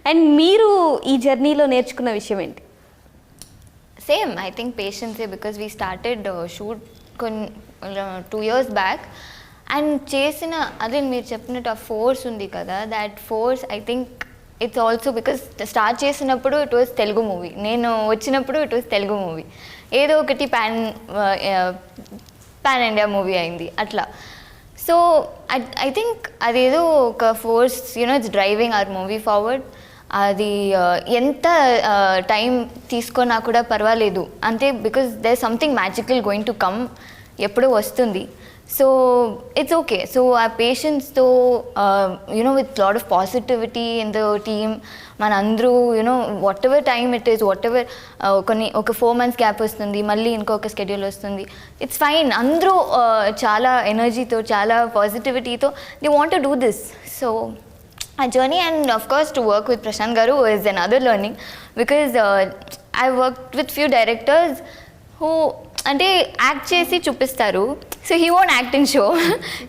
And మీరు ఈ జర్నీలో నేర్చుకున్న విషయం ఏంటి? సేమ్ ఐ థింక్ పేషెన్సే, because we started shoot 2 years back. And చేసిన అదే మీరు చెప్పినట్టు ఆ ఫోర్స్ ఉంది కదా, that force I think it's also because start చేసినప్పుడు ఇట్ వాజ్ తెలుగు మూవీ, నేను వచ్చినప్పుడు ఇట్ వాజ్ తెలుగు మూవీ, ఏదో ఒకటి పాన్ ఇండియా మూవీ అయింది అట్లా. సో ఐ థింక్ అదేదో ఒక force it's driving our movie forward. అది ఎంత టైం తీసుకున్నా కూడా పర్వాలేదు అంతే, because there something magical going to come, ఎప్పుడో వస్తుంది. So it's okay. సో ఆ పేషెన్స్తో with lot of positivity in the team మన అందరూ whatever time it is, whatever ఒక 4 months గ్యాప్ వస్తుంది, మళ్ళీ ఇంకొక స్కెడ్యూల్ వస్తుంది, ఇట్స్ ఫైన్. అందరూ చాలా ఎనర్జీతో చాలా పాజిటివిటీతో they want to do this. So a journey, and of course to work with Prashant Garu is another learning, because I worked with few directors who ante act chesi chupistaru, so he won't act in show.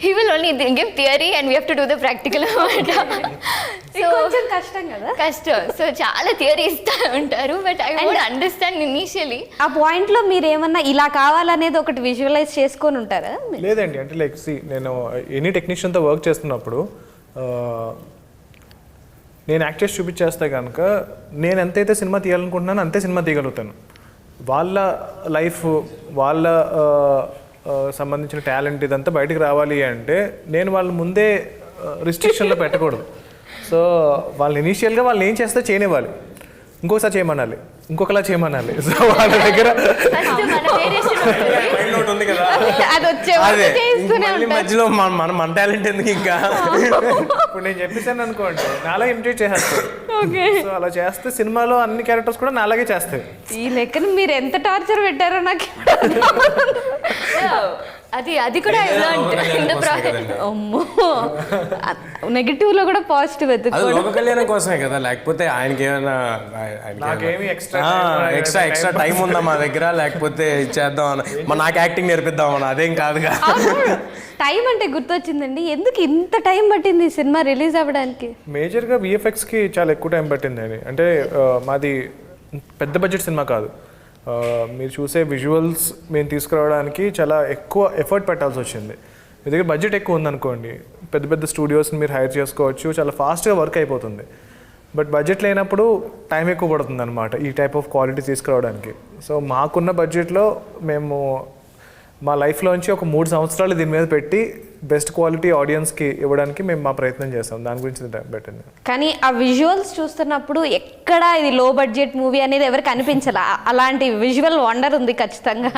He will only give theory and we have to do the practical. So కొంచెం కష్టం కదా, కష్టం. So చాలా theory ఇస్తా ఉంటారు, but I won't understand initially. ఆ point లో మీరు ఏమన్నా ఇలా కావాలనేది ఒకటి విజువలైజ్ చేసుకొని ఉంటారా? లేదండి, అంటే లైక్ నేను ఎనీ టెక్నీషియన్తో వర్క్ చేస్తున్నప్పుడు నేను యాక్ట్ చేసి చూపించేస్తే కనుక నేను ఎంతైతే సినిమా తీయాలనుకుంటున్నానో అంతే సినిమా తీయగలుగుతాను. వాళ్ళ లైఫ్, వాళ్ళ సంబంధించిన టాలెంట్ ఇదంతా బయటకు రావాలి అంటే నేను వాళ్ళ ముందే రిస్ట్రిక్షన్లో పెట్టకూడదు. సో వాళ్ళు ఇనీషియల్గా వాళ్ళు ఏం చేస్తే చేయనివ్వాలి, ఇంకోసారి చేయమనాలి, ఇంకొకలా చేయమనాలి. సో వాళ్ళ దగ్గర మధ్యలో మన టాలెంట్ ఎందుకు ఇంకా. ఇప్పుడు నేను చెప్పేసాను అనుకోండి, నాలా ఇమిటేట్ చేసేస్తాను. సో అలా చేస్తే సినిమాలో అన్ని క్యారెక్టర్స్ కూడా నాలాగే చేస్తాయి. ఈ లెక్కన మీరు ఎంత టార్చర్ పెట్టారో నాకు. అది కూడా అమ్మో, నెగిటివ్ లో కూడా పాజిటివ్ లోక కళ్యాణం కోసమే కదా, లేకపోతే ఆయనకి ఏమైనా ఎక్స్ట్రా టైం ఉందా మా దగ్గర, లేకపోతే చేద్దాం నాకు యాక్టింగ్ నేర్పిద్దామని, అదేం కాదుగా. టైం అంటే గుర్తొచ్చిందండి, ఎందుకు ఇంత టైం పట్టింది సినిమా రిలీజ్ అవ్వడానికి? మేజర్గా విఎఫ్ఎక్స్కి చాలా ఎక్కువ టైం పట్టింది అని. అంటే మాది పెద్ద బడ్జెట్ సినిమా కాదు, మీరు చూసే విజువల్స్ మేము తీసుకురావడానికి చాలా ఎక్కువ ఎఫర్ట్ పెట్టాల్సి వచ్చింది. మీ దగ్గర బడ్జెట్ ఎక్కువ ఉందనుకోండి, పెద్ద పెద్ద స్టూడియోస్ని మీరు హైర్ చేసుకోవచ్చు, చాలా ఫాస్ట్గా వర్క్ అయిపోతుంది. బట్ బడ్జెట్ లేనప్పుడు టైం ఎక్కువ పడుతుంది అనమాట ఈ టైప్ ఆఫ్ క్వాలిటీ తీసుకురావడానికి. సో మాకున్న బడ్జెట్లో మేము మా లైఫ్లోంచి ఒక 3 సంవత్సరాలు దీని మీద పెట్టి బెస్ట్ క్వాలిటీ ఆడియన్స్కి ఇవ్వడానికి మేము మా ప్రయత్నం చేస్తాం. దాని గురించి టైం పెట్టింది. కానీ ఆ విజువల్స్ చూస్తున్నప్పుడు ఎక్కడ ఇది లో బడ్జెట్ మూవీ అనేది ఎవరికి అనిపించాల, అలాంటి విజువల్ వండర్ ఉంది ఖచ్చితంగా.